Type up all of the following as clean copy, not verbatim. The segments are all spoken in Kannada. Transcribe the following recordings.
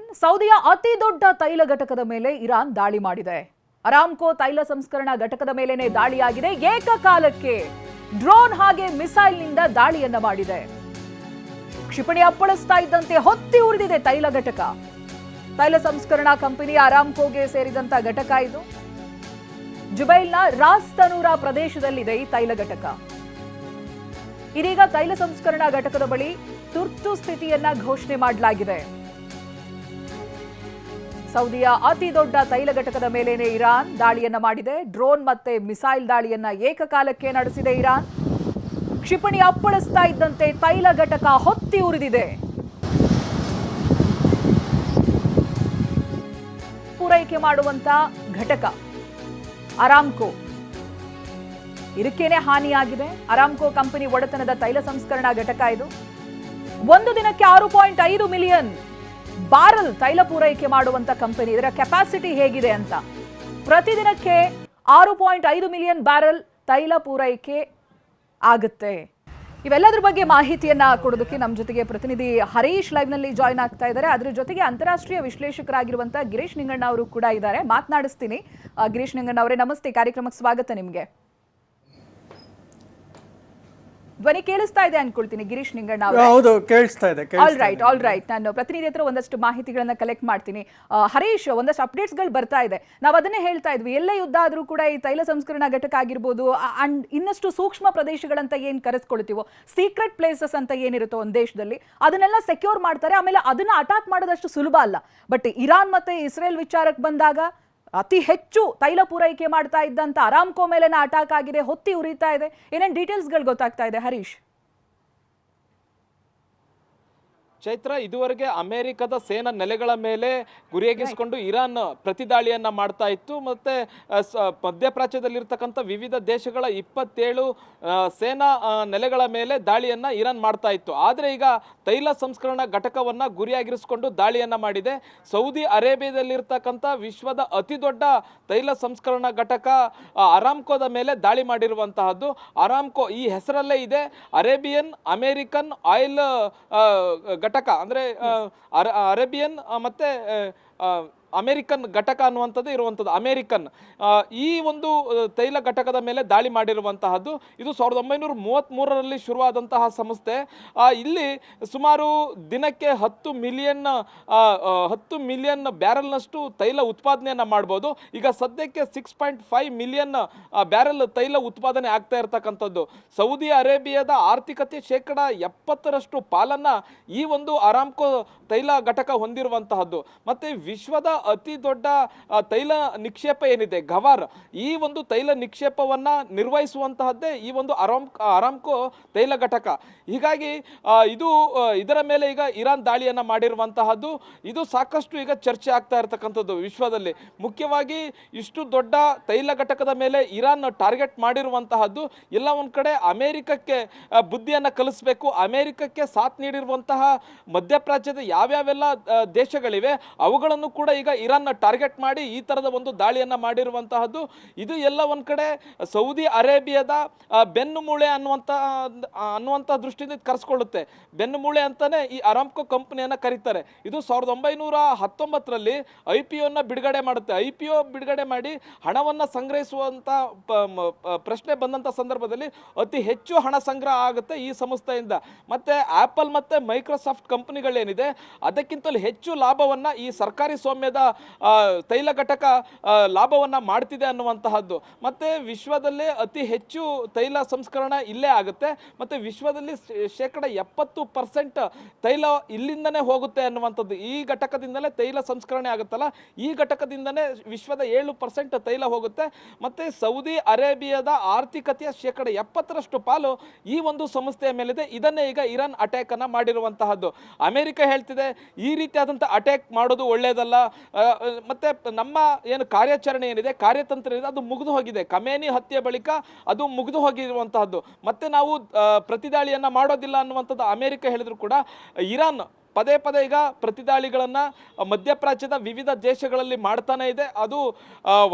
ಸೌದಿಯ ಅತಿ ದೊಡ್ಡ ತೈಲ ಘಟಕದ ಮೇಲೆ ಇರಾನ್ ದಾಳಿ ಮಾಡಿದೆ. ಅರಾಮ್ಕೋ ತೈಲ ಸಂಸ್ಕರಣಾ ಘಟಕದ ಮೇಲೇನೆ ದಾಳಿಯಾಗಿದೆ. ಏಕಕಾಲಕ್ಕೆ ಡ್ರೋನ್ ಹಾಗೆ ಮಿಸೈಲ್ನಿಂದ ದಾಳಿಯನ್ನ ಮಾಡಿದೆ. ಕ್ಷಿಪಣಿ ಅಪ್ಪಳಿಸ್ತಾ ಇದ್ದಂತೆ ಹೊತ್ತಿ ಉರಿದಿದೆ ತೈಲ ಘಟಕ. ತೈಲ ಸಂಸ್ಕರಣಾ ಕಂಪನಿ ಅರಾಮ್ಕೋಗೆ ಸೇರಿದಂತ ಘಟಕ ಇದು. ಜುಬೈಲ್ನ ರಾಸ್ ತನೂರಾ ಪ್ರದೇಶದಲ್ಲಿದೆ ಈ ತೈಲ ಘಟಕ. ಇದೀಗ ತೈಲ ಸಂಸ್ಕರಣಾ ಘಟಕದ ಬಳಿ ತುರ್ತು ಸ್ಥಿತಿಯನ್ನ ಘೋಷಣೆ ಮಾಡಲಾಗಿದೆ. ಸೌದಿಯ ಅತಿ ದೊಡ್ಡ ತೈಲ ಘಟಕದ ಮೇಲೇನೆ ಇರಾನ್ ದಾಳಿಯನ್ನ ಮಾಡಿದೆ. ಡ್ರೋನ್ ಮತ್ತೆ ಮಿಸೈಲ್ ದಾಳಿಯನ್ನ ಏಕಕಾಲಕ್ಕೆ ನಡೆಸಿದೆ ಇರಾನ್. ಕ್ಷಿಪಣಿ ಅಪ್ಪಳಿಸ್ತಾ ಇದ್ದಂತೆ ತೈಲ ಘಟಕ ಹೊತ್ತಿ ಉರಿದಿದೆ. ಪೂರೈಕೆ ಮಾಡುವಂತ ಘಟಕ ಅರಾಮ್ಕೋ, ಇದಕ್ಕೇನೆ ಹಾನಿಯಾಗಿದೆ. ಅರಾಮ್ಕೋ ಕಂಪನಿ ಒಡೆತನದ ತೈಲ ಸಂಸ್ಕರಣಾ ಘಟಕ ಇದು. ಒಂದು ದಿನಕ್ಕೆ 6.5 ಮಿಲಿಯನ್ ಬ್ಯಾರಲ್ ತೈಲ ಪೂರೈಕೆ ಮಾಡುವಂತ ಕಂಪನಿ. ಇದರ ಕೆಪಾಸಿಟಿ ಹೇಗಿದೆ ಅಂತ, ಪ್ರತಿದಿನಕ್ಕೆ 6.5 ಮಿಲಿಯನ್ ಬ್ಯಾರಲ್ ತೈಲ ಪೂರೈಕೆ ಆಗುತ್ತೆ. ಇವೆಲ್ಲದ್ರ ಬಗ್ಗೆ ಮಾಹಿತಿಯನ್ನ ಕೊಡೋದಕ್ಕೆ ನಮ್ಮ ಜೊತೆಗೆ ಪ್ರತಿನಿಧಿ ಹರೀಶ್ ಲೈವ್ ನಲ್ಲಿ ಜಾಯ್ನ್ ಆಗ್ತಾ ಇದ್ದಾರೆ. ಅದ್ರ ಜೊತೆಗೆ ಅಂತಾರಾಷ್ಟ್ರೀಯ ವಿಶ್ಲೇಷಕರಾಗಿರುವಂತಹ ಗಿರೀಶ್ ನಿಂಗಣ್ಣ ಅವರು ಕೂಡ ಇದ್ದಾರೆ. ಮಾತನಾಡಿಸ್ತೀನಿ. ಗಿರೀಶ್ ನಿಂಗಣ್ಣ ಅವರೇ, ನಮಸ್ತೆ, ಕಾರ್ಯಕ್ರಮಕ್ಕೆ ಸ್ವಾಗತ ನಿಮಗೆ. ಧ್ವನಿ ಕೇಳಿಸ್ತಾ ಇದೆ ಅನ್ಕೊಳ್ತೀನಿ ಗಿರೀಶ್ ನಿಂಗಣ್ಣ ಅವರೇ? ಹೌದು, ಕೇಳಿಸ್ತಾ ಇದೆ. All right. ನಾನು ಪ್ರತಿನಿಧಿ ಹತ್ರ ಒಂದಷ್ಟು ಮಾಹಿತಿಗಳನ್ನ ಕಲೆಕ್ಟ್ ಮಾಡ್ತೀನಿ. ಹರೀಶ್, ಒಂದಷ್ಟು ಅಪ್ಡೇಟ್ಸ್ಗಳು ಬರ್ತಾ ಇದೆ. ನಾವು ಅದನ್ನೇ ಹೇಳ್ತಾ ಇದ್ವಿ, ಎಲ್ಲೇ ಯುದ್ಧ ಆದ್ರೂ ಕೂಡ ಈ ತೈಲ ಸಂಸ್ಕರಣಾ ಘಟಕ ಆಗಿರ್ಬೋದು, ಅಂಡ್ ಇನ್ನಷ್ಟು ಸೂಕ್ಷ್ಮ ಪ್ರದೇಶಗಳಂತ ಏನ್ ಕರೆಸ್ಕೊಳ್ತೀವೋ, ಸೀಕ್ರೆಟ್ ಪ್ಲೇಸಸ್ ಅಂತ ಏನಿರುತ್ತೋ ಒಂದು ದೇಶದಲ್ಲಿ, ಅದನ್ನೆಲ್ಲ ಸೆಕ್ಯೂರ್ ಮಾಡ್ತಾರೆ. ಆಮೇಲೆ ಅದನ್ನ ಅಟ್ಯಾಕ್ ಮಾಡೋದಷ್ಟು ಸುಲಭ ಅಲ್ಲ. ಬಟ್ ಇರಾನ್ ಮತ್ತೆ ಇಸ್ರೇಲ್ ವಿಚಾರಕ್ಕೆ ಬಂದಾಗ ಅತಿ ಹೆಚ್ಚು ತೈಲ ಪೂರೈಕೆ ಮಾಡ್ತಾ ಇದ್ದಂತ ಅರಾಮ್ಕೋ ಮೇಲೆನ ಅಟ್ಯಾಕ್ ಆಗಿದೆ, ಹೊತ್ತಿ ಉರಿತಾ ಇದೆ. ಏನೇನು ಡೀಟೇಲ್ಸ್ಗಳು ಗೊತ್ತಾಗ್ತಾ ಇದೆ ಹರೀಶ್? ಚೈತ್ರ, ಇದುವರೆಗೆ ಅಮೆರಿಕದ ಸೇನಾ ನೆಲೆಗಳ ಮೇಲೆ ಗುರಿಯಾಗಿಸಿಕೊಂಡು ಇರಾನ್ ಪ್ರತಿದಾಳಿಯನ್ನ ಮಾಡ್ತಾ ಇತ್ತು. ಮತ್ತೆ ಮಧ್ಯಪ್ರಾಚ್ಯದಲ್ಲಿರ್ತಕ್ಕಂಥ ವಿವಿಧ ದೇಶಗಳ 27 ಸೇನಾ ನೆಲೆಗಳ ಮೇಲೆ ದಾಳಿಯನ್ನ ಇರಾನ್ ಮಾಡ್ತಾ ಇತ್ತು. ಆದರೆ ಈಗ ತೈಲ ಸಂಸ್ಕರಣಾ ಘಟಕವನ್ನ ಗುರಿಯಾಗಿರಿಸಿಕೊಂಡು ದಾಳಿಯನ್ನ ಮಾಡಿದೆ. ಸೌದಿ ಅರೇಬಿಯಾದಲ್ಲಿರ್ತಕ್ಕಂಥ ವಿಶ್ವದ ಅತಿ ದೊಡ್ಡ ತೈಲ ಸಂಸ್ಕರಣಾ ಘಟಕ ಅರಾಮ್ಕೋದ ಮೇಲೆ ದಾಳಿ ಮಾಡಿರುವಂತಹದ್ದು. ಅರಾಮ್ಕೋ ಈ ಹೆಸರಲ್ಲೇ ಇದೆ, ಅರೇಬಿಯನ್ ಅಮೇರಿಕನ್ ಆಯಿಲ್ ಘಟಕ. ಅಂದ್ರೆ ಅರೇಬಿಯನ್ ಮತ್ತೆ ಅಮೇರಿಕನ್ ಘಟಕ ಅನ್ನುವಂಥದ್ದು ಇರುವಂಥದ್ದು. ಅಮೇರಿಕನ್ ಈ ಒಂದು ತೈಲ ಘಟಕದ ಮೇಲೆ ದಾಳಿ ಮಾಡಿರುವಂತಹದ್ದು. ಇದು 1933ರಲ್ಲಿ ಶುರುವಾದಂತಹ ಸಂಸ್ಥೆ. ಇಲ್ಲಿ ಸುಮಾರು ದಿನಕ್ಕೆ 10 ಮಿಲಿಯನ್ ಬ್ಯಾರಲ್ನಷ್ಟು ತೈಲ ಉತ್ಪಾದನೆಯನ್ನ ಮಾಡ್ಬೋದು. ಈಗ ಸದ್ಯಕ್ಕೆ 6.5 ಮಿಲಿಯನ್ ಬ್ಯಾರಲ್ ತೈಲ ಉತ್ಪಾದನೆ ಆಗ್ತಾ ಇರತಕ್ಕಂಥದ್ದು. ಸೌದಿ ಅರೇಬಿಯಾದ ಆರ್ಥಿಕತೆ 70% ಪಾಲನ್ನ ಈ ಒಂದು ಅರಾಮ್ಕೋ ತೈಲ ಘಟಕ ಹೊಂದಿರುವಂತಹದ್ದು. ಮತ್ತೆ ವಿಶ್ವದ ಅತಿ ದೊಡ್ಡ ತೈಲ ನಿಕ್ಷೇಪ ಏನಿದೆ ಗವಾರ್, ಈ ಒಂದು ತೈಲ ನಿಕ್ಷೇಪವನ್ನ ನಿರ್ವಹಿಸುವಂತಹದ್ದೇ ಈ ಒಂದು ಅರಾಮ್ಕೋ ತೈಲ ಘಟಕ. ಹೀಗಾಗಿ ಇದರ ಮೇಲೆ ಈಗ ಇರಾನ್ ದಾಳಿಯನ್ನ ಮಾಡಿರುವಂತಹದ್ದು. ಇದು ಸಾಕಷ್ಟು ಈಗ ಚರ್ಚೆ ಆಗ್ತಾ ಇರತಕ್ಕಂಥದ್ದು ವಿಶ್ವದಲ್ಲಿ. ಮುಖ್ಯವಾಗಿ ಇಷ್ಟು ದೊಡ್ಡ ತೈಲ ಘಟಕದ ಮೇಲೆ ಇರಾನ್ ಟಾರ್ಗೆಟ್ ಮಾಡಿರುವಂತಹದ್ದು. ಎಲ್ಲ ಒಂದ್ ಕಡೆ ಅಮೆರಿಕಕ್ಕೆ ಬುದ್ಧಿಯನ್ನ ಕಲಿಸಬೇಕು. ಅಮೆರಿಕಕ್ಕೆ ಸಾಥ್ ನೀಡಿರುವಂತಹ ಮಧ್ಯಪ್ರಾಚ್ಯದ ಯಾವ್ಯಾವೆಲ್ಲ ದೇಶಗಳಿವೆ ಅವುಗಳನ್ನು ಕೂಡ ಈಗ ಇರಾನ್ ಟಾರ್ಗೆಟ್ ಮಾಡಿ ಈ ತರದ ಒಂದು ದಾಳಿಯನ್ನ ಮಾಡಿರುವಂತಹದ್ದು. ಇದು ಎಲ್ಲ ಒಂದ್ ಕಡೆ ಸೌದಿ ಅರೇಬಿಯಾದ ಬೆನ್ನು ಮೂಳೆ ಅನ್ನುವಂತ ದೃಷ್ಟಿಯಿಂದ ಕರೆಸ್ಕೊಳ್ಳುತ್ತೆ. ಬೆನ್ನು ಮೂಳೆ ಅಂತಾನೆ ಈ ಅರಾಮ್ಕೋ ಕಂಪನಿಯನ್ನ ಕರೀತಾರೆ. ಇದು 1919ರಲ್ಲಿ IPO ಬಿಡುಗಡೆ ಮಾಡುತ್ತೆ. IPO ಬಿಡುಗಡೆ ಮಾಡಿ ಹಣವನ್ನ ಸಂಗ್ರಹಿಸುವಂತ ಪ್ರಶ್ನೆ ಬಂದಂತ ಸಂದರ್ಭದಲ್ಲಿ ಅತಿ ಹೆಚ್ಚು ಹಣ ಸಂಗ್ರಹ ಆಗುತ್ತೆ ಈ ಸಂಸ್ಥೆಯಿಂದ. ಮತ್ತೆ ಆಪಲ್ ಮತ್ತೆ ಮೈಕ್ರೋಸಾಫ್ಟ್ ಕಂಪನಿಗಳೇನಿದೆ ಅದಕ್ಕಿಂತಲೂ ಹೆಚ್ಚು ಲಾಭವನ್ನ ಈ ಸರ್ಕಾರಿ ಸ್ವಾಮ್ಯದ ತೈಲ ಘಟಕ ಲಾಭವನ್ನ ಮಾಡ್ತಿದೆ ಅನ್ನುವಂತಹದ್ದು. ಮತ್ತೆ ವಿಶ್ವದಲ್ಲೇ ಅತಿ ಹೆಚ್ಚು ತೈಲ ಸಂಸ್ಕರಣೆ ಇಲ್ಲೇ ಆಗುತ್ತೆ. ಮತ್ತೆ ವಿಶ್ವದಲ್ಲಿ 70% ತೈಲ ಇಲ್ಲಿಂದನೇ ಹೋಗುತ್ತೆ ಅನ್ನುವಂಥದ್ದು. ಈ ಘಟಕದಿಂದಲೇ ತೈಲ ಸಂಸ್ಕರಣೆ ಆಗುತ್ತಲ್ಲ, ಈ ಘಟಕದಿಂದನೇ ವಿಶ್ವದ 7% ತೈಲ ಹೋಗುತ್ತೆ. ಮತ್ತೆ ಸೌದಿ ಅರೇಬಿಯಾದ ಆರ್ಥಿಕತೆಯ 70% ಪಾಲು ಈ ಒಂದು ಸಂಸ್ಥೆಯ ಮೇಲಿದೆ. ಇದನ್ನೇ ಈಗ ಇರಾನ್ ಅಟ್ಯಾಕ್ ಅನ್ನ ಮಾಡಿರುವಂತಹದ್ದು. ಅಮೆರಿಕ ಹೇಳ್ತಿದೆ ಈ ರೀತಿಯಾದಂಥ ಅಟ್ಯಾಕ್ ಮಾಡೋದು ಒಳ್ಳೆಯದಲ್ಲ. ಮತ್ತೆ ನಮ್ಮ ಏನು ಕಾರ್ಯಾಚರಣೆ ಏನಿದೆ, ಕಾರ್ಯತಂತ್ರ ಏನಿದೆ ಅದು ಮುಗಿದು ಹೋಗಿದೆ. ಖಮೇನಿ ಹತ್ಯೆ ಬಳಿಕ ಅದು ಮುಗಿದು ಹೋಗಿರುವಂತಹದ್ದು. ಮತ್ತೆ ನಾವು ಪ್ರತಿದಾಳಿಯನ್ನ ಮಾಡೋದಿಲ್ಲ ಅನ್ನುವಂಥದ್ದು ಅಮೆರಿಕ ಹೇಳಿದ್ರು ಕೂಡ ಇರಾನ್ ಪದೇ ಪದೇ ಈಗ ಪ್ರತಿದಾಳಿಗಳನ್ನು ಮಧ್ಯಪ್ರಾಚ್ಯದ ವಿವಿಧ ದೇಶಗಳಲ್ಲಿ ಮಾಡ್ತಾನೆ ಇದೆ. ಅದು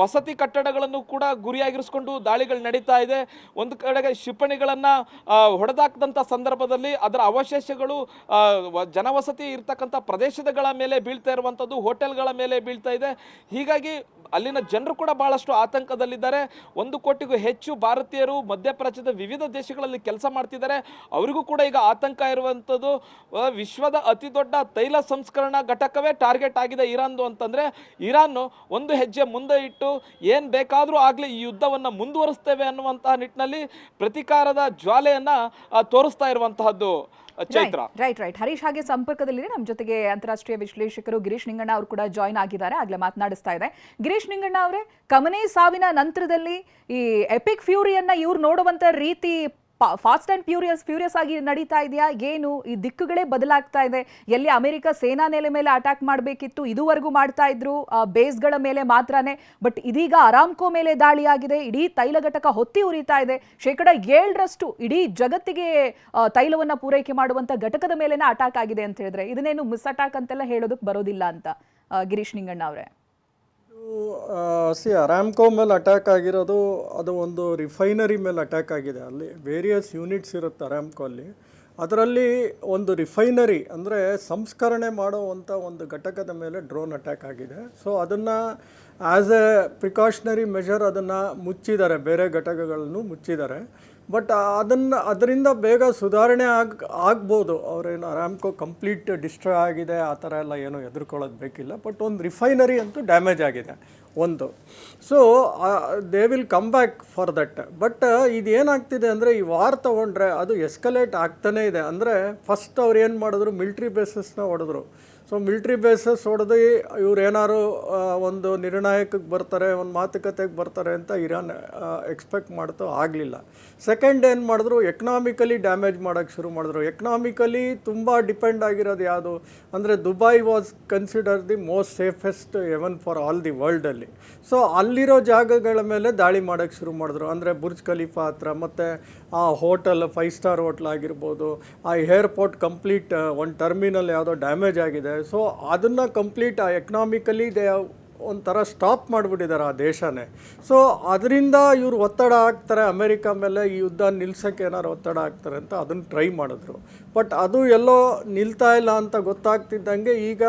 ವಸತಿ ಕಟ್ಟಡಗಳನ್ನು ಕೂಡ ಗುರಿಯಾಗಿರಿಸಿಕೊಂಡು ದಾಳಿಗಳು ನಡೀತಾ ಇದೆ. ಒಂದು ಕಡೆಗೆ ಕ್ಷಿಪಣಿಗಳನ್ನು ಹೊಡೆದಾಕದಂಥ ಸಂದರ್ಭದಲ್ಲಿ ಅದರ ಅವಶೇಷಗಳು ಜನವಸತಿ ಇರ್ತಕ್ಕಂಥ ಪ್ರದೇಶಗಳ ಮೇಲೆ ಬೀಳ್ತಾ ಇರುವಂಥದ್ದು, ಹೋಟೆಲ್ಗಳ ಮೇಲೆ ಬೀಳ್ತಾ ಇದೆ. ಹೀಗಾಗಿ ಅಲ್ಲಿನ ಜನರು ಕೂಡ ಬಹಳಷ್ಟು ಆತಂಕದಲ್ಲಿದ್ದಾರೆ. 1 ಕೋಟಿಗೂ ಹೆಚ್ಚು ಭಾರತೀಯರು ಮಧ್ಯಪ್ರಾಚ್ಯದ ವಿವಿಧ ದೇಶಗಳಲ್ಲಿ ಕೆಲಸ ಮಾಡ್ತಿದ್ದಾರೆ. ಅವರಿಗೂ ಕೂಡ ಈಗ ಆತಂಕ ಇರುವಂಥದ್ದು. ವಿಶ್ವದ ಅತಿ ದೊಡ್ಡ ತೈಲ ಸಂಸ್ಕರಣಾ ಘಟಕವೇ ಟಾರ್ಗೆಟ್ ಆಗಿದೆ ಇರಾನ್ದು ಅಂತಂದರೆ, ಇರಾನ್ ಒಂದು ಹೆಜ್ಜೆ ಮುಂದೆ ಇಟ್ಟು ಏನು ಬೇಕಾದರೂ ಆಗಲಿ ಈ ಯುದ್ಧವನ್ನು ಮುಂದುವರಿಸ್ತೇವೆ ಅನ್ನುವಂತಹ ನಿಟ್ಟಿನಲ್ಲಿ ಪ್ರತಿಕಾರದ ಜ್ವಾಲೆಯನ್ನು ತೋರಿಸ್ತಾ ಇರುವಂತಹದ್ದು. ಚೈತ್ರ, ರೈಟ್. ಹರೀಶ್ ಹಾಗೆ ಸಂಪರ್ಕದಲ್ಲಿದೆ ನಮ್ಮ ಜೊತೆಗೆ ಅಂತಾರಾಷ್ಟ್ರೀಯ ವಿಶ್ಲೇಷಕರು ಗಿರೀಶ್ ನಿಂಗಣ್ಣ ಅವರು ಕೂಡ ಜಾಯ್ನ್ ಆಗಿದ್ದಾರೆ. ಆಗ್ಲೇ ಮಾತನಾಡಿಸ್ತಾ ಇದೆ. ಗಿರೀಶ್ ನಿಂಗಣ್ಣ ಅವರೇ, ಖಮನಿ ಸಾವಿನ ನಂತರದಲ್ಲಿ ಈ ಎಪಿಕ್ ಫ್ಯೂರಿಯನ್ನ ಇವ್ರು ನೋಡುವಂತ ರೀತಿ ಫಾಸ್ಟ್ ಅಂಡ್ ಫ್ಯೂರಿಯಸ್ ಆಗಿ ನಡೀತಾ ಇದೆಯಾ ಏನು? ಈ ದಿಕ್ಕುಗಳೇ ಬದಲಾಗ್ತಾ ಇದೆ. ಎಲ್ಲಿ ಅಮೆರಿಕ ಸೇನಾ ನೆಲೆ ಮೇಲೆ ಅಟ್ಯಾಕ್ ಮಾಡಬೇಕಿತ್ತು, ಇದುವರೆಗೂ ಮಾಡ್ತಾ ಇದ್ರು ಬೇಸ್ಗಳ ಮೇಲೆ ಮಾತ್ರನೇ. ಬಟ್ ಇದೀಗ ಅರಾಮ್ಕೋ ಮೇಲೆ ದಾಳಿಯಾಗಿದೆ. ಇಡೀ ತೈಲ ಘಟಕ ಹೊತ್ತಿ ಉರಿತಾ ಇದೆ. 7% ಇಡೀ ಜಗತ್ತಿಗೆ ತೈಲವನ್ನ ಪೂರೈಕೆ ಮಾಡುವಂತ ಘಟಕದ ಮೇಲೆನೇ ಅಟ್ಯಾಕ್ ಆಗಿದೆ ಅಂತ ಹೇಳಿದ್ರೆ ಇದನ್ನೇನು ಮಿಸ್ ಅಟ್ಯಾಕ್ ಅಂತೆಲ್ಲ ಹೇಳೋದಕ್ಕೆ ಬರೋದಿಲ್ಲ ಅಂತ ಗಿರೀಶ್ ನಿಂಗಣ್ಣ ಅವರೇ. ಅರಾಮ್ಕೋ ಮೇಲೆ ಅಟ್ಯಾಕ್ ಆಗಿರೋದು ಅದು ಒಂದು ರಿಫೈನರಿ ಮೇಲೆ ಅಟ್ಯಾಕ್ ಆಗಿದೆ. ಅಲ್ಲಿ ವೇರಿಯಸ್ ಯೂನಿಟ್ಸ್ ಇರುತ್ತೆ ಅರಾಮ್ಕೋ ಅಲ್ಲಿ. ಅದರಲ್ಲಿ ಒಂದು ರಿಫೈನರಿ ಅಂದರೆ ಸಂಸ್ಕರಣೆ ಮಾಡುವಂಥ ಒಂದು ಘಟಕದ ಮೇಲೆ ಡ್ರೋನ್ ಅಟ್ಯಾಕ್ ಆಗಿದೆ. ಸೊ ಅದನ್ನು ಆ್ಯಸ್ ಎ ಪ್ರಿಕಾಷನರಿ ಮೆಷರ್ ಅದನ್ನು ಮುಚ್ಚಿದ್ದಾರೆ, ಬೇರೆ ಘಟಕಗಳನ್ನು ಮುಚ್ಚಿದ್ದಾರೆ. ಬಟ್ ಅದರಿಂದ ಬೇಗ ಸುಧಾರಣೆ ಆಗ್ಬೋದು. ಅವರೇನು ಅರಾಮ್ಕೋ ಕಂಪ್ಲೀಟ್ ಡಿಸ್ಟ್ರಾಯ್ ಆಗಿದೆ ಆ ಥರ ಎಲ್ಲ ಏನೂ ಹೆದರ್ಕೊಳ್ಳೋದು ಬೇಕಿಲ್ಲ. ಬಟ್ ಒಂದು ರಿಫೈನರಿ ಅಂತೂ ಡ್ಯಾಮೇಜ್ ಆಗಿದೆ ಒಂದು. So they will come back for that. But ಇದೇನಾಗ್ತಿದೆ ಅಂದರೆ ಈ ವಾರ್ ತೊಗೊಂಡ್ರೆ ಅದು ಎಸ್ಕಲೇಟ್ ಆಗ್ತಾನೇ ಇದೆ. ಅಂದರೆ ಫಸ್ಟ್ ಅವ್ರು ಏನು ಮಾಡಿದ್ರು, ಮಿಲ್ಟ್ರಿ ಬೇಸಸ್ನ ಹೊಡೆದ್ರು. ಸೊ ಮಿಲ್ಟ್ರಿ ಬೇಸಸ್ ಹೊಡೆದು ಇವ್ರು ಏನಾದ್ರು ಒಂದು ನಿರ್ಣಾಯಕಕ್ಕೆ ಬರ್ತಾರೆ, ಒಂದು ಮಾತುಕತೆಗೆ ಬರ್ತಾರೆ ಅಂತ ಇರಾನ್ ಎಕ್ಸ್ಪೆಕ್ಟ್ ಮಾಡ್ತೋ ಆಗಲಿಲ್ಲ. ಸೆಕೆಂಡ್ ಏನು ಮಾಡಿದ್ರು, ಎಕನಾಮಿಕಲಿ ಡ್ಯಾಮೇಜ್ ಮಾಡೋಕ್ಕೆ ಶುರು ಮಾಡಿದ್ರು. ಎಕನಾಮಿಕಲಿ ತುಂಬ ಡಿಪೆಂಡ್ ಆಗಿರೋದು ಯಾವುದು ಅಂದರೆ Dubai was consider the most safest even for all the ವರ್ಲ್ಡಲ್ಲಿ. ಸೊ ಅಲ್ಲಿರೋ ಜಾಗಗಳ ಮೇಲೆ ದಾಳಿ ಮಾಡೋಕ್ಕೆ ಶುರು ಮಾಡಿದ್ರು. ಅಂದರೆ ಬುರ್ಜ್ ಖಲೀಫಾ ಹತ್ರ, ಮತ್ತು ಆ ಹೋಟೆಲ್ 5 ಸ್ಟಾರ್ ಹೋಟ್ಲ್ ಆಗಿರ್ಬೋದು, ಆ ಏರ್ಪೋರ್ಟ್ ಕಂಪ್ಲೀಟ್ ಒಂದು ಟರ್ಮಿನಲ್ ಯಾವುದೋ ಡ್ಯಾಮೇಜ್ ಆಗಿದೆ. ಸೊ ಅದನ್ನು ಕಂಪ್ಲೀಟ್ ಎಕನಾಮಿಕಲಿ ಒಂಥರ ಸ್ಟಾಪ್ ಮಾಡಿಬಿಟ್ಟಿದ್ದಾರೆ ಆ ದೇಶನೇ. ಸೊ ಅದರಿಂದ ಇವರು ಒತ್ತಡ ಹಾಕ್ತಾರೆ ಅಮೆರಿಕ ಮೇಲೆ, ಈ ಯುದ್ಧ ನಿಲ್ಸೋಕ್ಕೆ ಏನಾರು ಒತ್ತಡ ಹಾಕ್ತಾರೆ ಅಂತ ಅದನ್ನು ಟ್ರೈ ಮಾಡಿದ್ರು. ಬಟ್ ಅದು ಎಲ್ಲೋ ನಿಲ್ತಾ ಇಲ್ಲ ಅಂತ ಗೊತ್ತಾಗ್ತಿದ್ದಂಗೆ ಈಗ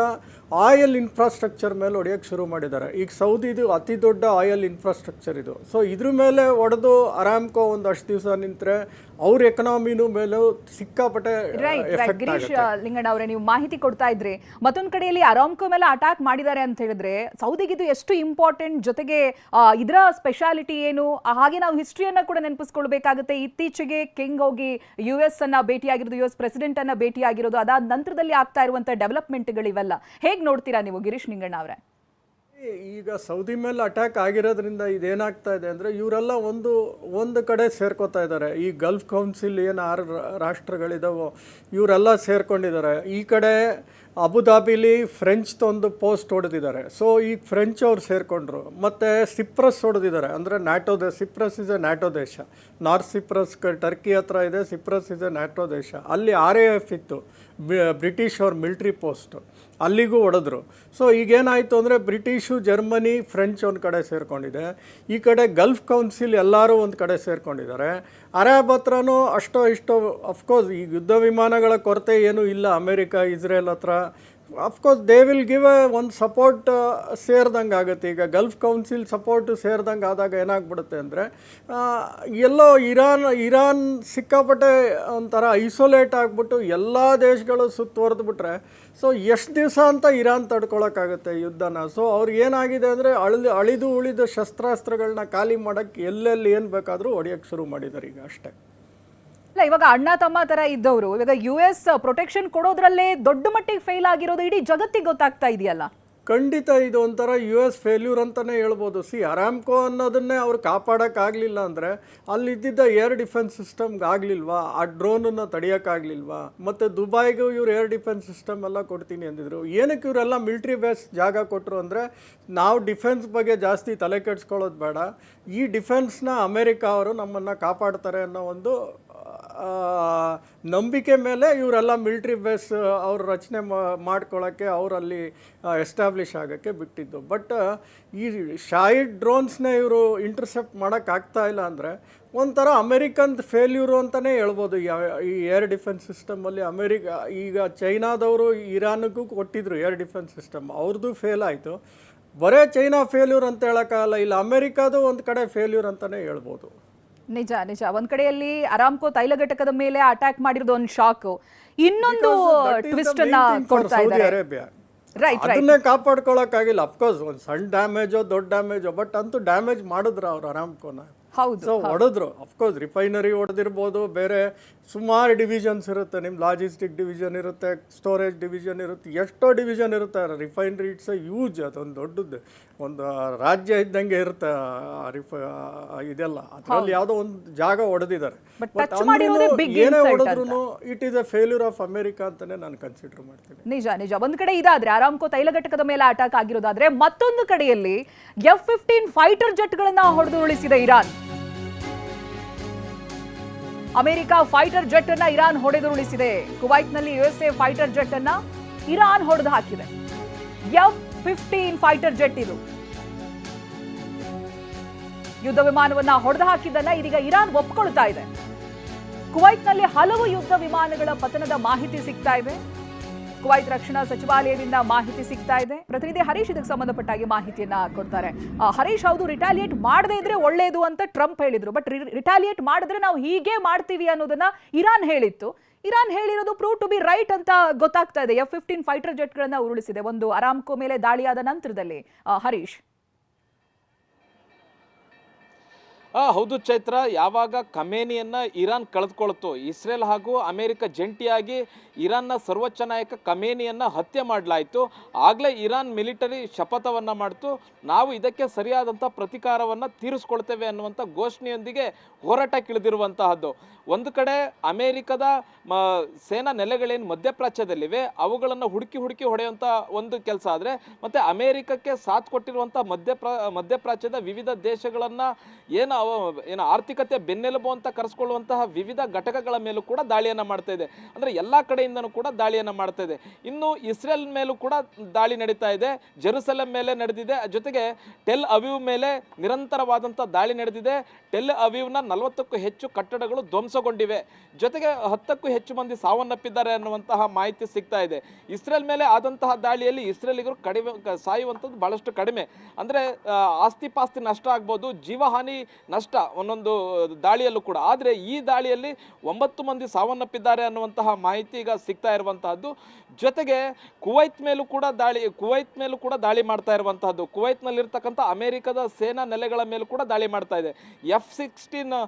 ಆಯಿಲ್ ಇನ್ಫ್ರಾಸ್ಟ್ರಕ್ಚರ್ ಮೇಲೆ ಹೊಡೆಯೋಕ್ಕೆ ಶುರು ಮಾಡಿದ್ದಾರೆ. ಈಗ ಸೌದಿದು ಅತಿ ದೊಡ್ಡ ಆಯಿಲ್ ಇನ್ಫ್ರಾಸ್ಟ್ರಕ್ಚರ್ ಇದು. ಸೊ ಇದ್ರ ಮೇಲೆ ಹೊಡೆದು ಅರಾಮ್ಕೋ ಒಂದು ಅಷ್ಟು ದಿವಸ ನಿಂತರೆ ಅವ್ರ ಎಕನಾಮಿನೂ ಮೇಲೂ ಸಿಕ್ಕಾಪಟ್ಟೆ ಎಫೆಕ್ಟ್ ಗಿರೀಶ್ ಲಿಂಗಣ್ಣ ಅವರೇ, ನೀವು ಮಾಹಿತಿ ಕೊಡ್ತಾ ಇದ್ರಿ. ಮತ್ತೊಂದು ಕಡೆಯಲ್ಲಿ ಅರಾಮ್ಕೋ ಮೇಲೆ ಅಟ್ಯಾಕ್ ಮಾಡಿದ್ದಾರೆ ಅಂತ ಹೇಳಿದ್ರೆ ಸೌದಿಗಿದು ಎಷ್ಟು ಇಂಪಾರ್ಟೆಂಟ್, ಜೊತೆಗೆ ಇದರ ಸ್ಪೆಷಾಲಿಟಿ ಏನು, ಹಾಗೆ ನಾವು ಹಿಸ್ಟ್ರಿಯನ್ನ ಕೂಡ ನೆನಪಿಸ್ಕೊಳ್ಬೇಕಾಗುತ್ತೆ. ಇತ್ತೀಚೆಗೆ ಕಿಂಗ್ ಹೋಗಿ US ಅನ್ನ ಭೇಟಿಯಾಗಿರೋದು, US ಪ್ರೆಸಿಡೆಂಟ್ ಅನ್ನ ಭೇಟಿಯಾಗಿರೋದು, ಅದಾದ ನಂತರದಲ್ಲಿ ಆಗ್ತಾ ಇರುವಂತಹ ಡೆವಲಪ್ಮೆಂಟ್ಗಳಿವೆಲ್ಲ ಹೇಗೆ ನೋಡ್ತೀರಾ ನೀವು ಗಿರೀಶ್ ನಿಂಗಣ್ಣ ಅವರೇ? ಈಗ ಸೌದಿ ಮೇಲೆ ಅಟ್ಯಾಕ್ ಆಗಿರೋದ್ರಿಂದ ಇದೇನಾಗ್ತಾ ಇದೆ ಅಂದರೆ ಇವರೆಲ್ಲ ಒಂದು ಕಡೆ ಸೇರ್ಕೋತಾ ಇದ್ದಾರೆ. ಈ ಗಲ್ಫ್ ಕೌನ್ಸಿಲ್ ಏನು 6 ರಾಷ್ಟ್ರಗಳಿದಾವೋ ಇವರೆಲ್ಲ ಸೇರ್ಕೊಂಡಿದ್ದಾರೆ. ಈ ಕಡೆ ಅಬುದಾಬಿಲಿ ಫ್ರೆಂಚ್ದೊಂದು ಪೋಸ್ಟ್ ಹೊಡೆದಿದ್ದಾರೆ. ಸೊ ಈಗ ಫ್ರೆಂಚ್ ಅವ್ರು ಸೇರಿಕೊಂಡ್ರು. ಮತ್ತು ಸಿಪ್ರಸ್ ಹೊಡೆದಿದ್ದಾರೆ. ಅಂದರೆ NATO Cyprus is A NATO ದೇಶ. ನಾರ್ತ್ ಸಿಪ್ರಸ್ ಟರ್ಕಿ ಹತ್ರ ಇದೆ. ಸಿಪ್ರಸ್ ಇಸ್ ಎ ನ್ಯಾಟೋ ದೇಶ. ಅಲ್ಲಿ RAF ಇತ್ತು, ಬ್ರಿಟಿಷ್ ಅವ್ರ ಮಿಲ್ಟ್ರಿ ಪೋಸ್ಟು, ಅಲ್ಲಿಗೂ ಹೊಡೆದ್ರು. ಸೊ ಈಗೇನಾಯಿತು ಅಂದರೆ ಬ್ರಿಟಿಷು, ಜರ್ಮನಿ, ಫ್ರೆಂಚ್ ಒಂದು ಕಡೆ ಸೇರಿಕೊಂಡಿದೆ. ಈ ಕಡೆ ಗಲ್ಫ್ ಕೌನ್ಸಿಲ್ ಎಲ್ಲರೂ ಒಂದು ಕಡೆ ಸೇರಿಕೊಂಡಿದ್ದಾರೆ. ಅರಬ್ ಹತ್ರನೂ ಅಷ್ಟೋ ಇಷ್ಟೋ ಅಫ್ಕೋರ್ಸ್ ಈಗ ಯುದ್ಧ ವಿಮಾನಗಳ ಕೊರತೆ ಏನೂ ಇಲ್ಲ ಅಮೇರಿಕ, ಇಸ್ರೇಲ್ ಹತ್ರ. ಅಫ್ಕೋರ್ಸ್ ದೇ ವಿಲ್ ಗಿವ್ ಒಂದು ಸಪೋರ್ಟ್ ಸೇರಿದಂಗೆ ಆಗುತ್ತೆ. ಈಗ ಗಲ್ಫ್ ಕೌನ್ಸಿಲ್ ಸಪೋರ್ಟ್ ಸೇರಿದಂಗೆ ಆದಾಗ ಏನಾಗ್ಬಿಡುತ್ತೆ ಅಂದರೆ ಎಲ್ಲೋ ಇರಾನ್ ಸಿಕ್ಕಾಪಟ್ಟೆ ಒಂಥರ ಐಸೋಲೇಟ್ ಆಗಿಬಿಟ್ಟು ಎಲ್ಲ ದೇಶಗಳು ಸುತ್ತುವರೆದ್ಬಿಟ್ರೆ ಸೊ ಎಷ್ಟು ದಿವಸ ಅಂತ ಇರಾನ್ ತಡ್ಕೊಳಕ್ಕಾಗುತ್ತೆ ಯುದ್ಧನ. ಸೊ ಅವ್ರಿಗೆ ಏನಾಗಿದೆ ಅಂದರೆ ಅಳಿದು ಉಳಿದ ಶಸ್ತ್ರಾಸ್ತ್ರಗಳನ್ನ ಖಾಲಿ ಮಾಡೋಕ್ಕೆ ಎಲ್ಲೆಲ್ಲಿ ಏನು ಬೇಕಾದರೂ ಹೊಡೆಯೋಕ್ಕೆ ಶುರು ಮಾಡಿದ್ದಾರೆ ಈಗ ಅಷ್ಟೇ. ಇಲ್ಲ, ಇವಾಗ ಅಣ್ಣ ತಮ್ಮ ತರ ಇದ್ದವರು ಇವಾಗ US ಪ್ರೊಟೆಕ್ಷನ್ ಕೊಡೋದ್ರಲ್ಲೇ ದೊಡ್ಡ ಮಟ್ಟಿಗೆ ಫೇಲ್ ಆಗಿರೋದು ಇಡೀ ಜಗತ್ತಿಗೆ ಗೊತ್ತಾಗ್ತಾ ಇದೆಯಲ್ಲ. ಖಂಡಿತ ಇದು ಒಂಥರ US ಫೇಲ್ಯೂರ್ ಅಂತಲೇ ಹೇಳ್ಬೋದು. ಅರಾಮ್ಕೋ ಅನ್ನೋದನ್ನೇ ಅವ್ರು ಕಾಪಾಡೋಕ್ಕಾಗಲಿಲ್ಲ ಅಂದರೆ ಅಲ್ಲಿದ್ದಿದ್ದ ಏರ್ ಡಿಫೆನ್ಸ್ ಸಿಸ್ಟಮ್ಗೆ ಆಗಲಿಲ್ವಾ, ಆ ಡ್ರೋನನ್ನು ತಡೆಯೋಕ್ಕಾಗಲಿಲ್ವಾ? ಮತ್ತು ದುಬೈಗೂ ಇವ್ರು ಏರ್ ಡಿಫೆನ್ಸ್ ಸಿಸ್ಟಮ್ ಎಲ್ಲ ಕೊಡ್ತೀನಿ ಅಂದಿದ್ರು. ಏನಕ್ಕೆ ಇವರೆಲ್ಲ ಮಿಲ್ಟ್ರಿ ಬೇಸ್ ಜಾಗ ಕೊಟ್ಟರು ಅಂದರೆ ನಾವು ಡಿಫೆನ್ಸ್ ಬಗ್ಗೆ ಜಾಸ್ತಿ ತಲೆ ಕೆಡಿಸ್ಕೊಳ್ಳೋದು ಬೇಡ, ಈ ಡಿಫೆನ್ಸ್ನ ಅಮೇರಿಕ ಅವರು ನಮ್ಮನ್ನು ಕಾಪಾಡ್ತಾರೆ ಅನ್ನೋ ಒಂದು ನಂಬಿಕೆ ಮೇಲೆ ಇವರೆಲ್ಲ ಮಿಲಿಟ್ರಿ ಬೇಸ್ ಅವ್ರು ರಚನೆ ಮಾಡ್ಕೊಳ್ಳೋಕ್ಕೆ ಅವರಲ್ಲಿ ಎಸ್ಟಾಬ್ಲಿಷ್ ಆಗೋಕ್ಕೆ ಬಿಟ್ಟಿದ್ದು. ಬಟ್ ಈ ಶಾಹಿದ್ ಡ್ರೋನ್ಸ್ನೇ ಇವರು ಇಂಟರ್ಸೆಪ್ಟ್ ಮಾಡೋಕ್ಕಾಗ್ತಾ ಇಲ್ಲ ಅಂದರೆ ಒಂಥರ ಅಮೇರಿಕನ್ ಫೇಲ್ಯೂರು ಅಂತಲೇ ಹೇಳ್ಬೋದು. ಈ ಏರ್ ಡಿಫೆನ್ಸ್ ಸಿಸ್ಟಮಲ್ಲಿ ಈಗ ಚೈನಾದವರು ಇರಾನಿಗೂ ಕೊಟ್ಟಿದ್ರು ಏರ್ ಡಿಫೆನ್ಸ್ ಸಿಸ್ಟಮ್, ಅವ್ರದ್ದು ಫೇಲ್ ಆಯಿತು. ಬರೇ ಚೈನಾ ಫೇಲ್ಯೂರ್ ಅಂತ ಹೇಳೋಕ್ಕಾಗಲ್ಲ, ಇಲ್ಲ ಅಮೇರಿಕಾದು ಒಂದು ಕಡೆ ಫೇಲ್ಯೂರ್ ಅಂತಲೇ ಹೇಳ್ಬೋದು. ನಿಜ ನಿಜ. ಒಂದ್ ಕಡೆಯಲ್ಲಿ ಅರಾಮ್ಕೋ ತೈಲ ಘಟಕದ ಮೇಲೆ ಅಟ್ಯಾಕ್ ಮಾಡಿರೋದು ಒಂದು ಶಾಕ್, ಇನ್ನೊಂದು ಟ್ವಿಸ್ಟ್ ಅನ್ನ ಕೊಡ್ತಾ ಇದ್ದಾರೆ ಅರೇಬಿಯಾ. ಅದನ್ನೇ ಕಾಪಾಡ್ಕೊಳಕ್ಕಾಗಿಲ್ಲ. ಅಫ್ಕೋರ್ಸ್ ಒಂದು ಸಣ್ಣ ಡ್ಯಾಮೇಜೋ ದೊಡ್ಡ ಡ್ಯಾಮೇಜೋ, ಬಟ್ ಅಂತೂ ಡ್ಯಾಮೇಜ್ ಮಾಡಿದ್ರು ಅವ್ರು ಅರಾಮ್ಕೋನ. ಹೌದು, ಸೊ ಹೊಡೆದ್ರು. ಅಫ್ಕೋರ್ಸ್ ರಿಫೈನರಿ ಹೊಡೆದಿರ್ಬೋದು, ಬೇರೆ ಸುಮಾರು ಡಿವಿಷನ್ಸ್ ಇರುತ್ತೆ. ನಿಮ್ಮ ಲಾಜಿಸ್ಟಿಕ್ ಡಿವಿಷನ್ ಇರುತ್ತೆ, ಸ್ಟೋರೇಜ್ ಡಿವಿಷನ್ ಇರುತ್ತೆ, ಎಷ್ಟೋ ಡಿವಿಷನ್ ಇರುತ್ತೆ. ರಿಫೈನರಿ ಇಟ್ಸ್ ಯೂಜ್, ಅದೊಂದು ದೊಡ್ಡದು, ಒಂದು ರಾಜ್ಯ ಇದ್ದಂಗೆ ಇರುತ್ತೆ ಇದೆಲ್ಲ. ಅದರಲ್ಲಿ ಯಾವುದೋ ಒಂದು ಜಾಗ ಹೊಡೆದಿದ್ದಾರೆ. ಏನೇ ಹೊಡೆದ್ರು it is a failure of America ಅಂತಾನೆ ನಾನು ಕನ್ಸಿಡರ್ ಮಾಡ್ತೀನಿ. ನಿಜ ನಿಜ. ಒಂದ್ ಕಡೆ ಇದಾದ್ರೆ ಅರಾಮ್ಕೋ ತೈಲ ಘಟಕದ ಮೇಲೆ ಅಟ್ಯಾಕ್ ಆಗಿರೋದಾದ್ರೆ, ಮತ್ತೊಂದು ಕಡೆಯಲ್ಲಿ F-15 ಫೈಟರ್ ಜೆಟ್ಗಳನ್ನ ಹೊಡೆದು ಉರುಳಿಸಿದೆ ಇರಾನ್. ಅಮೆರಿಕ ಫೈಟರ್ ಜೆಟ್ ಅನ್ನ ಇರಾನ್ ಹೊಡೆದುರುಳಿಸಿದೆ. ಕುವೈತ್ನಲ್ಲಿ USA ಫೈಟರ್ ಜೆಟ್ ಅನ್ನ ಇರಾನ್ ಹೊಡೆದು ಹಾಕಿದೆ. F-15 ಫೈಟರ್ ಜೆಟ್ ಇದು ಯುದ್ಧ ವಿಮಾನವನ್ನ ಹೊಡೆದು ಹಾಕಿದ್ದನ್ನ ಇದೀಗ ಇರಾನ್ ಒಪ್ಪಿಕೊಳ್ತಾ ಇದೆ. ಕುವೈತ್ನಲ್ಲಿ ಹಲವು ಯುದ್ಧ ವಿಮಾನಗಳ ಪತನದ ಮಾಹಿತಿ ಸಿಗ್ತಾ ಇದೆ. ಕುವೈತ್ ರಕ್ಷಣಾ ಸಚಿವಾಲಯದಿಂದ ಮಾಹಿತಿ ಸಿಗ್ತಾ ಇದೆ. ಪ್ರತಿನಿಧಿ ಹರೀಶ್ ಇದಕ್ಕೆ ಸಂಬಂಧಪಟ್ಟಾಗಿ ಮಾಹಿತಿಯನ್ನ ಕೊಡ್ತಾರೆ. ಹರೀಶ್, ಹೌದು, ರಿಟಾಲಿಯೇಟ್ ಮಾಡದೇ ಇದ್ರೆ ಒಳ್ಳೇದು ಅಂತ ಟ್ರಂಪ್ ಹೇಳಿದ್ರು, ಬಟ್ ರಿಟಾಲಿಯೇಟ್ ಮಾಡಿದ್ರೆ ನಾವು ಹೀಗೆ ಮಾಡ್ತೀವಿ ಅನ್ನೋದನ್ನ ಇರಾನ್ ಹೇಳಿತ್ತು. ಇರಾನ್ ಹೇಳಿರೋದು ಪ್ರೂವ್ ಟು ಬಿ ರೈಟ್ ಅಂತ ಗೊತ್ತಾಗ್ತಾ ಇದೆ. F-15 ಫೈಟರ್ ಜೆಟ್ಗಳನ್ನ ಉರುಳಿಸಿದೆ ಒಂದು ಅರಾಮ್ಕೋ ಮೇಲೆ ದಾಳಿಯಾದ ನಂತರದಲ್ಲಿ. ಹರೀಶ್. ಹೌದು ಚೈತ್ರ, ಯಾವಾಗ ಖಮೇನಿಯನ್ನ ಇರಾನ್ ಕಳೆದುಕೊಳ್ತು, ಇಸ್ರೇಲ್ ಹಾಗೂ ಅಮೆರಿಕ ಜಂಟಿಯಾಗಿ ಇರಾನ್ನ ಸರ್ವೋಚ್ಚ ನಾಯಕ ಖಮೇನಿಯನ್ನ ಹತ್ಯೆ ಮಾಡಲಾಯಿತು. ಆಗಲೇ ಇರಾನ್ ಮಿಲಿಟರಿ ಶಪಥವನ್ನ ಮಾಡ್ತು, ನಾವು ಇದಕ್ಕೆ ಸರಿಯಾದಂಥ ಪ್ರತಿಕಾರವನ್ನು ತೀರಿಸ್ಕೊಳ್ತೇವೆ ಅನ್ನುವಂಥ ಘೋಷಣೆಯೊಂದಿಗೆ ಹೋರಾಟಕ್ಕಿಳಿದಿರುವಂತಹದ್ದು. ಒಂದು ಕಡೆ ಅಮೆರಿಕದ ಸೇನಾ ನೆಲೆಗಳೇನು ಮಧ್ಯಪ್ರಾಚ್ಯದಲ್ಲಿವೆ ಅವುಗಳನ್ನು ಹುಡುಕಿ ಹೊಡೆಯುವಂಥ ಒಂದು ಕೆಲಸ ಆದರೆ, ಮತ್ತು ಅಮೆರಿಕಕ್ಕೆ ಸಾಥ್ ಕೊಟ್ಟಿರುವಂಥ ಮಧ್ಯಪ್ರಾಚ್ಯದ ವಿವಿಧ ದೇಶಗಳನ್ನು ಏನು ಆರ್ಥಿಕತೆ ಬೆನ್ನೆಲುಬು ಅಂತ ಕರೆಸ್ಕೊಳ್ಳುವಂತಹ ವಿವಿಧ ಘಟಕಗಳ ಮೇಲೂ ಕೂಡ ದಾಳಿಯನ್ನು ಮಾಡ್ತಾ ಇದೆ. ಅಂದರೆ ಎಲ್ಲ ಕಡೆಯಿಂದನೂ ಕೂಡ ದಾಳಿಯನ್ನು ಮಾಡ್ತಾ ಇದೆ. ಇನ್ನು ಇಸ್ರೇಲ್ ಮೇಲೂ ಕೂಡ ದಾಳಿ ನಡೀತಾ ಇದೆ, ಜೆರುಸಲೆಂ ಮೇಲೆ ನಡೆದಿದೆ, ಜೊತೆಗೆ ಟೆಲ್ ಅವೀವ್ ಮೇಲೆ ನಿರಂತರವಾದಂಥ ದಾಳಿ ನಡೆದಿದೆ. ಟೆಲ್ ಅವೀವ್ನ 40ಕ್ಕೂ ಹೆಚ್ಚು ಕಟ್ಟಡಗಳು ಧ್ವಂಸಗೊಂಡಿವೆ, ಜೊತೆಗೆ 10ಕ್ಕೂ ಹೆಚ್ಚು ಮಂದಿ ಸಾವನ್ನಪ್ಪಿದ್ದಾರೆ ಅನ್ನುವಂತಹ ಮಾಹಿತಿ ಸಿಗ್ತಾ ಇದೆ. ಇಸ್ರೇಲ್ ಮೇಲೆ ಆದಂತಹ ದಾಳಿಯಲ್ಲಿ ಇಸ್ರೇಲಿಗರು ಕಡಿಮೆ ಸಾಯುವಂಥದ್ದು ಬಹಳಷ್ಟು ಕಡಿಮೆ. ಅಂದರೆ ಆಸ್ತಿ ಪಾಸ್ತಿ ನಷ್ಟ ಆಗ್ಬೋದು, ಜೀವಹಾನಿ ನಷ್ಟ ಒಂದೊಂದು ದಾಳಿಯಲ್ಲೂ ಕೂಡ. ಆದರೆ ಈ ದಾಳಿಯಲ್ಲಿ 9 ಮಂದಿ ಸಾವನ್ನಪ್ಪಿದ್ದಾರೆ ಅನ್ನುವಂತಹ ಮಾಹಿತಿ ಈಗ ಸಿಗ್ತಾ ಇರುವಂತಹದ್ದು. ಜೊತೆಗೆ ಕುವೈತ್ ಮೇಲೂ ಕೂಡ ದಾಳಿ ಮಾಡ್ತಾ ಇರುವಂತಹದ್ದು. ಕುವೈತ್ನಲ್ಲಿರ್ತಕ್ಕಂಥ ಅಮೆರಿಕದ ಸೇನಾ ನೆಲೆಗಳ ಮೇಲೂ ಕೂಡ ದಾಳಿ ಮಾಡ್ತಾ ಇದೆ. F-16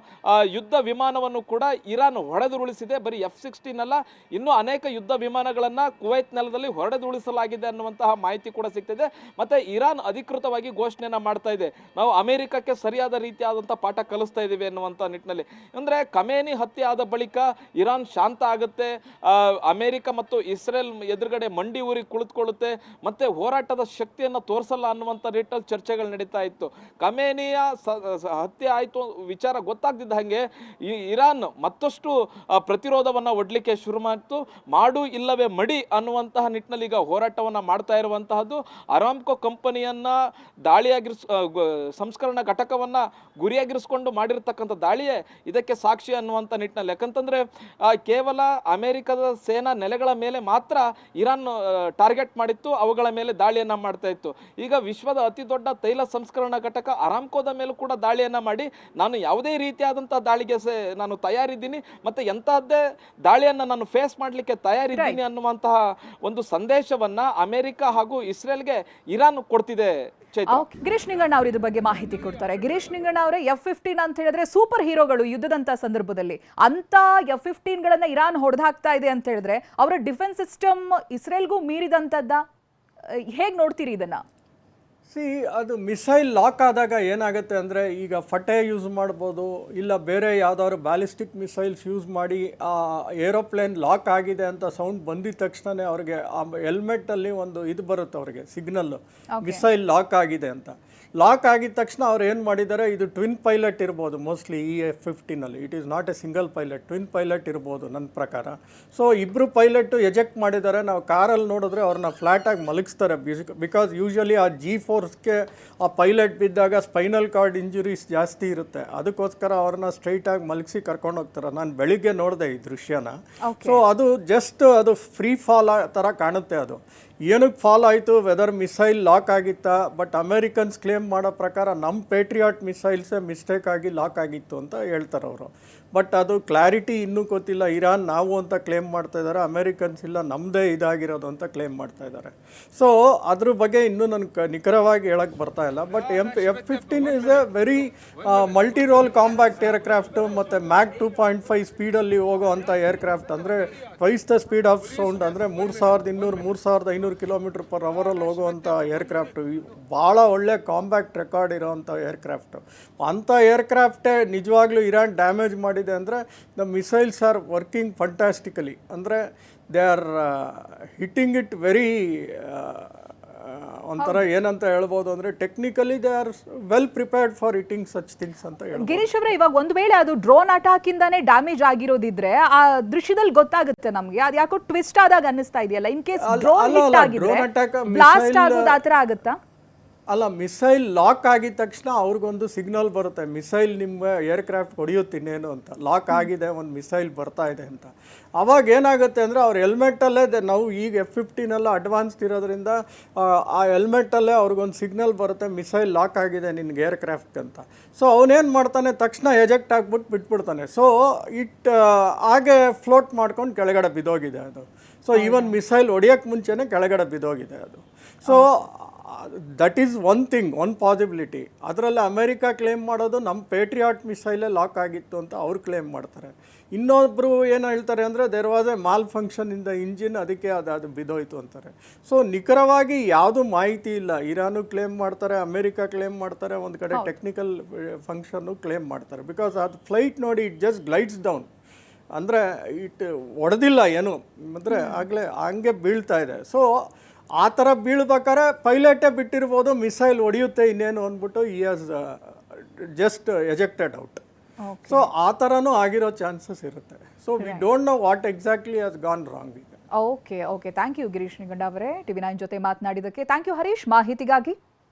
ಯುದ್ಧ ವಿಮಾನವನ್ನು ಕೂಡ ಇರಾನ್ ಹೊಡೆದುರುಳಿಸಿದೆ. ಬರೀ F-16 ಅಲ್ಲ, ಇನ್ನೂ ಅನೇಕ ಯುದ್ಧ ವಿಮಾನಗಳನ್ನು ಕುವೈತ್ ನೆಲದಲ್ಲಿ ಹೊಡೆದುರುಳಿಸಲಾಗಿದೆ ಅನ್ನುವಂತಹ ಮಾಹಿತಿ ಕೂಡ ಸಿಗ್ತಿದೆ. ಮತ್ತೆ ಇರಾನ್ ಅಧಿಕೃತವಾಗಿ ಘೋಷಣೆಯನ್ನ ಮಾಡ್ತಾ ಇದೆ, ನಾವು ಅಮೆರಿಕಕ್ಕೆ ಸರಿಯಾದ ರೀತಿಯಾದಂಥ ಪಾಠ ಕಲಿಸ್ತಾ ಇದ್ದೀವಿ ಅನ್ನುವಂಥ ನಿಟ್ಟಿನಲ್ಲಿ. ಅಂದರೆ ಖಮೇನಿ ಹತ್ಯೆ ಆದ ಬಳಿಕ ಇರಾನ್ ಶಾಂತ ಆಗುತ್ತೆ, ಅಮೆರಿಕ ಮತ್ತು ಇಸ್ರೇಲ್ ಎದುರುಗಡೆ ಮಂಡಿ ಊರಿ ಕುಳಿತುಕೊಳ್ಳುತ್ತೆ, ಮತ್ತೆ ಹೋರಾಟದ ಶಕ್ತಿಯನ್ನು ತೋರಿಸಲ್ಲ ಅನ್ನುವಂಥ ನಿಟ್ಟಲ್ಲಿ ಚರ್ಚೆಗಳು ನಡೀತಾ ಇತ್ತು. ಖಮೇನಿಯ ಹತ್ಯೆ ಆಯಿತು ವಿಚಾರ ಗೊತ್ತಾಗ್ತಿದ್ದ ಹಾಗೆ ಇರಾನ್ ಮತ್ತಷ್ಟು ಪ್ರತಿರೋಧವನ್ನು ಒಡ್ಲಿಕ್ಕೆ ಶುರು ಮಾಡಿತು. ಮಾಡು ಇಲ್ಲವೇ ಮಡಿ ಅನ್ನುವಂತಹ ನಿಟ್ಟಿನಲ್ಲಿ ಈಗ ಹೋರಾಟವನ್ನು ಮಾಡ್ತಾ ಇರುವಂತಹದ್ದು. ಅರಾಮ್ಕೋ ಕಂಪನಿಯನ್ನ ಸಂಸ್ಕರಣಾ ಘಟಕವನ್ನು ಗುರಿಯಾಗಿರಿಸಿಕೊಂಡು ಮಾಡಿರ್ತಕ್ಕಂಥ ದಾಳಿಯೇ ಇದಕ್ಕೆ ಸಾಕ್ಷಿ ಅನ್ನುವಂಥ ನಿಟ್ಟಿನಲ್ಲಿ. ಯಾಕಂತಂದ್ರೆ ಕೇವಲ ಅಮೆರಿಕದ ಸೇನಾ ನೆಲೆಗಳ ಮೇಲೆ ಮಾತ್ರ ಇರಾನ್ ಟಾರ್ಗೆಟ್ ಮಾಡಿತ್ತು, ಅವುಗಳ ಮೇಲೆ ದಾಳಿಯನ್ನ ಮಾಡ್ತಾ ಇತ್ತು. ಈಗ ವಿಶ್ವದ ಅತಿ ದೊಡ್ಡ ತೈಲ ಸಂಸ್ಕರಣಾ ಘಟಕ ಅರಾಮ್ಕೋದ ಮೇಲೂ ಕೂಡ ದಾಳಿಯನ್ನ ಮಾಡಿ, ನಾನು ಯಾವುದೇ ರೀತಿಯಾದಂತಹ ದಾಳಿಗೆ ನಾನು ತಯಾರಿದ್ದೀನಿ, ಮತ್ತೆ ಎಂತಹದ್ದೇ ದಾಳಿಯನ್ನ ನಾನು ಫೇಸ್ ಮಾಡಲಿಕ್ಕೆ ತಯಾರಿದ್ದೀನಿ ಅನ್ನುವಂತಹ ಒಂದು ಸಂದೇಶವನ್ನ ಅಮೆರಿಕ ಹಾಗೂ ಇಸ್ರೇಲ್ಗೆ ಇರಾನ್ ಕೊಡ್ತಿದೆ. ಗಿರೀಶ್ ನಿಂಗಣ್ಣ ಅವರು ಇದ್ರ ಬಗ್ಗೆ ಮಾಹಿತಿ ಕೊಡ್ತಾರೆ. ಗಿರೀಶ್ ನಿಂಗಣ್ಣ ಅವರೇ, F-15 ಅಂತ ಹೇಳಿದ್ರೆ ಸೂಪರ್ ಹೀರೋಗಳು ಯುದ್ಧದಂತ ಸಂದರ್ಭದಲ್ಲಿ, ಅಂತ F-15 ಗಳನ್ನ ಇರಾನ್ ಹೊಡೆದಾಕ್ತಾ ಇದೆ ಅಂತ ಹೇಳಿದ್ರೆ ಅವರ ಡಿಫೆನ್ಸ್ ಸಿಸ್ಟಮ್ ಇಸ್ರೇಲ್ಗೂ ಮೀರಿದಂತದ್ದ, ಹೇಗ್ ನೋಡ್ತೀರಿ ಇದನ್ನ? ಸಿ ಅದು ಮಿಸೈಲ್ ಲಾಕ್ ಆದಾಗ ಏನಾಗುತ್ತೆ ಅಂದರೆ ಈಗ ಫಟೆ ಯೂಸ್ ಮಾಡ್ಬೋದು, ಇಲ್ಲ ಬೇರೆ ಯಾವ್ದಾದ್ರು ಬ್ಯಾಲಿಸ್ಟಿಕ್ ಮಿಸೈಲ್ಸ್ ಯೂಸ್ ಮಾಡಿ ಆ ಏರೋಪ್ಲೇನ್ ಲಾಕ್ ಆಗಿದೆ ಅಂತ ಸೌಂಡ್ ಬಂದಿದ ತಕ್ಷಣವೇ ಅವ್ರಿಗೆ ಆ ಹೆಲ್ಮೆಟಲ್ಲಿ ಒಂದು ಇದು ಬರುತ್ತೆ ಅವ್ರಿಗೆ ಸಿಗ್ನಲ್ಲು, ಮಿಸೈಲ್ ಲಾಕ್ ಆಗಿದೆ ಅಂತ. ಲಾಕ್ ಆಗಿದ ತಕ್ಷಣ ಅವ್ರು ಏನು ಮಾಡಿದ್ದಾರೆ, ಇದು ಟ್ವಿನ್ ಪೈಲಟ್ ಇರ್ಬೋದು ಮೋಸ್ಟ್ಲಿ ಈ F-15 it is not A single pilot, twin pilot ಇರ್ಬೋದು ನನ್ನ ಪ್ರಕಾರ. ಸೊ ಇಬ್ಬರು ಪೈಲಟ್ಟು ಎಜೆಕ್ಟ್ ಮಾಡಿದ್ದಾರೆ. ನಾವು ಕಾರಲ್ಲಿ ನೋಡಿದ್ರೆ ಅವ್ರನ್ನ ಫ್ಲ್ಯಾಟಾಗಿ ಮಲಗಿಸ್ತಾರೆ, ಬಿಕಾಸ್ ಯೂಶ್ವಲಿ ಆ G-ಫೋರ್ಸ್ಗೆ ಆ ಪೈಲಟ್ ಬಿದ್ದಾಗ ಸ್ಪೈನಲ್ ಕಾರ್ಡ್ ಇಂಜುರೀಸ್ ಜಾಸ್ತಿ ಇರುತ್ತೆ, ಅದಕ್ಕೋಸ್ಕರ ಅವ್ರನ್ನ ಸ್ಟ್ರೈಟಾಗಿ ಮಲಗಿಸಿ ಕರ್ಕೊಂಡು ಹೋಗ್ತಾರೆ. ನಾನು ಬೆಳಿಗ್ಗೆ ನೋಡಿದೆ ಈ ದೃಶ್ಯನ. ಸೊ ಅದು ಜಸ್ಟ್ ಅದು ಫ್ರೀ ಫಾಲ್ ಥರ ಕಾಣುತ್ತೆ. ಅದು ಏನಕ್ಕೆ ಫಾಲ್ ಆಯಿತು, ವೆದರ್ ಮಿಸೈಲ್ ಲಾಕ್ ಆಗಿತ್ತಾ, ಬಟ್ ಅಮೇರಿಕನ್ಸ್ ಕ್ಲೇಮ್ ಮಾಡೋ ಪ್ರಕಾರ ನಮ್ಮ ಪೇಟ್ರಿಯಾಟ್ ಮಿಸೈಲ್ಸೇ ಮಿಸ್ಟೇಕ್ ಆಗಿ ಲಾಕ್ ಆಗಿತ್ತು ಅಂತ ಹೇಳ್ತಾರೆ ಅವರು. ಬಟ್ ಅದು ಕ್ಲಾರಿಟಿ ಇನ್ನೂ ಗೊತ್ತಿಲ್ಲ. ಇರಾನ್ ನಾವು ಅಂತ ಕ್ಲೇಮ್ ಮಾಡ್ತಾ ಇದ್ದಾರೆ, ಅಮೇರಿಕನ್ಸ್ ಇಲ್ಲ ನಮ್ಮದೇ ಇದಾಗಿರೋದು ಅಂತ ಕ್ಲೇಮ್ ಮಾಡ್ತಾ ಇದ್ದಾರೆ. ಸೊ ಅದ್ರ ಬಗ್ಗೆ ಇನ್ನೂ ನನಗೆ ನಿಖರವಾಗಿ ಹೇಳಕ್ಕೆ ಬರ್ತಾ ಇಲ್ಲ. But F-15 is a very multi role combat aircraft ಮತ್ತು ಮ್ಯಾಕ್ 2.5 ಸ್ಪೀಡಲ್ಲಿ ಹೋಗೋ ಅಂಥ ಏರ್ಕ್ರಾಫ್ಟ್, ಅಂದರೆ twice the speed of sound, ಅಂದರೆ 3200-3500 ಕಿಲೋಮೀಟರ್ ಪರ್ ಅವರಲ್ಲಿ ಹೋಗುವಂಥ ಏರ್ಕ್ರಾಫ್ಟು, ಭಾಳ ಒಳ್ಳೆ ಕಾಂಬ್ಯಾಕ್ಟ್ ರೆಕಾರ್ಡ್ ಇರೋವಂಥ ಏರ್ಕ್ರಾಫ್ಟು. ಅಂಥ ಏರ್ಕ್ರಾಫ್ಟೇ ನಿಜವಾಗ್ಲೂ ಇರಾನ್ ಡ್ಯಾಮೇಜ್ ಮಾಡಿದೆ ಅಂದರೆ ದ ಮಿಸೈಲ್ಸ್ ಆರ್ ವರ್ಕಿಂಗ್ ಫಂಟಾಸ್ಟಿಕಲಿ. ಅಂದರೆ they are hitting it very ಒಂಥರ ಏನಂತ ಹೇಳ್ಬೋದು ಅಂದರೆ technically they are well prepared for hitting such things ಅಂತ ಹೇಳ್ಬೋದು. ಗಿರೀಶ್ ಅವರೇ, ಇವಾಗ ಒಂದು ವೇಳೆ ಅದು ಡ್ರೋನ್ ಅಟ್ಯಾಕ್ ಇಂದಾನೇ ಡ್ಯಾಮೇಜ್ ಆಗಿರೋದಿದ್ರೆ ಆ ದೃಶ್ಯದಲ್ಲಿ ಗೊತ್ತಾಗುತ್ತೆ ನಮ್ಗೆ, ಅದು ಯಾಕೋ ಟ್ವಿಸ್ಟ್ ಆದಾಗ ಅನ್ನಿಸ್ತಾ ಇದೆಯಲ್ಲ. ಇನ್ ಕೇಸ್ ಡ್ರೋನ್ ಹಿಟ್ ಆಗಿದ್ರೆ ಬ್ಲಾಸ್ಟ್ ಆಗೋದು ಆತರ ಆಗುತ್ತಾ? ಅಲ್ಲ, ಮಿಸೈಲ್ ಲಾಕ್ ಆಗಿದ ತಕ್ಷಣ ಅವ್ರಿಗೊಂದು ಸಿಗ್ನಲ್ ಬರುತ್ತೆ, ಮಿಸೈಲ್ ನಿಮ್ಮ ಏರ್ಕ್ರಾಫ್ಟ್ ಹೊಡೆಯುತ್ತೆ ಇನ್ನೇನು ಅಂತ, ಲಾಕ್ ಆಗಿದೆ, ಒಂದು ಮಿಸೈಲ್ ಬರ್ತಾ ಇದೆ ಅಂತ. ಅವಾಗ ಏನಾಗುತ್ತೆ ಅಂದರೆ ಅವ್ರ ಹೆಲ್ಮೆಟಲ್ಲೇ, ನಾವು ಈಗ F-15 ಅಡ್ವಾನ್ಸ್ಡ್ ಇರೋದ್ರಿಂದ ಆ ಹೆಲ್ಮೆಟಲ್ಲೇ ಅವ್ರಿಗೊಂದು ಸಿಗ್ನಲ್ ಬರುತ್ತೆ, ಮಿಸೈಲ್ ಲಾಕ್ ಆಗಿದೆ ನಿನ್ಗೆ ಏರ್ಕ್ರಾಫ್ಟ್ ಅಂತ. ಸೊ ಅವನೇನು ಮಾಡ್ತಾನೆ, ತಕ್ಷಣ ಎಜೆಕ್ಟ್ ಆಗಿಬಿಟ್ಟು ಬಿಟ್ಬಿಡ್ತಾನೆ. ಸೊ ಹಾಗೆ ಫ್ಲೋಟ್ ಮಾಡ್ಕೊಂಡು ಕೆಳಗಡೆ ಬಿದ್ದೋಗಿದೆ ಅದು. ಸೊ ಈವನ್ ಮಿಸೈಲ್ ಹೊಡಿಯೋಕ್ಕೆ ಮುಂಚೆನೇ ಕೆಳಗಡೆ ಬಿದ್ದೋಗಿದೆ ಅದು. So that is one thing, one possibility. ಅದರಲ್ಲಿ ಅಮೇರಿಕಾ ಕ್ಲೇಮ್ ಮಾಡೋದು ನಮ್ಮ ಪೇಟ್ರಿಯಾಟ್ ಮಿಸೈಲೇ ಲಾಕ್ ಆಗಿತ್ತು ಅಂತ ಅವ್ರು ಕ್ಲೇಮ್ ಮಾಡ್ತಾರೆ. ಇನ್ನೊಬ್ಬರು ಏನು ಹೇಳ್ತಾರೆ ಅಂದರೆ there was a malfunction in the engine, ಅದಕ್ಕೆ ಅದು ಬಿದ್ದೋಯ್ತು ಅಂತಾರೆ. ಸೊ ನಿಖರವಾಗಿ ಯಾವುದೂ ಮಾಹಿತಿ ಇಲ್ಲ. ಇರಾನು ಕ್ಲೇಮ್ ಮಾಡ್ತಾರೆ, ಅಮೇರಿಕಾ ಕ್ಲೇಮ್ ಮಾಡ್ತಾರೆ, ಒಂದು ಕಡೆ ಟೆಕ್ನಿಕಲ್ ಫಂಕ್ಷನ್ನು ಕ್ಲೇಮ್ ಮಾಡ್ತಾರೆ. ಬಿಕಾಸ್ ಅದು ಫ್ಲೈಟ್ ನೋಡಿ ಇಟ್ ಜಸ್ಟ್ ಗ್ಲೈಡ್ಸ್ ಡೌನ್, ಅಂದರೆ ಇಟ್ ಹೊಡೆದಿಲ್ಲ ಏನು, ಅಂದರೆ ಆಗಲೇ ಹಂಗೆ ಬೀಳ್ತಾ ಇದೆ. ಸೊ ಆ ಥರ ಬೀಳ್ಬೇಕಾದ್ರೆ ಪೈಲಟೇ ಬಿಟ್ಟಿರ್ಬೋದು, ಮಿಸೈಲ್ ಹೊಡೆಯುತ್ತೆ ಇನ್ನೇನು ಅಂದ್ಬಿಟ್ಟು ಈ ಹ್ಯಾಸ್ ಜಸ್ಟ್ ಎಜೆಕ್ಟೆಡ್ ಔಟ್. ಸೊ ಆ ಥರನೂ ಆಗಿರೋ ಚಾನ್ಸಸ್ ಇರುತ್ತೆ. So we don't know what exactly has gone wrong ಈಗ. ಓಕೆ, ಥ್ಯಾಂಕ್ ಯು ಗಿರೀಶ್ ನಿಗಂಡ ಅವರೇ, TV9 ಜೊತೆ ಮಾತನಾಡಿದ್ದಕ್ಕೆ. ಥ್ಯಾಂಕ್ ಯು ಹರೀಶ್ ಮಾಹಿತಿಗಾಗಿ.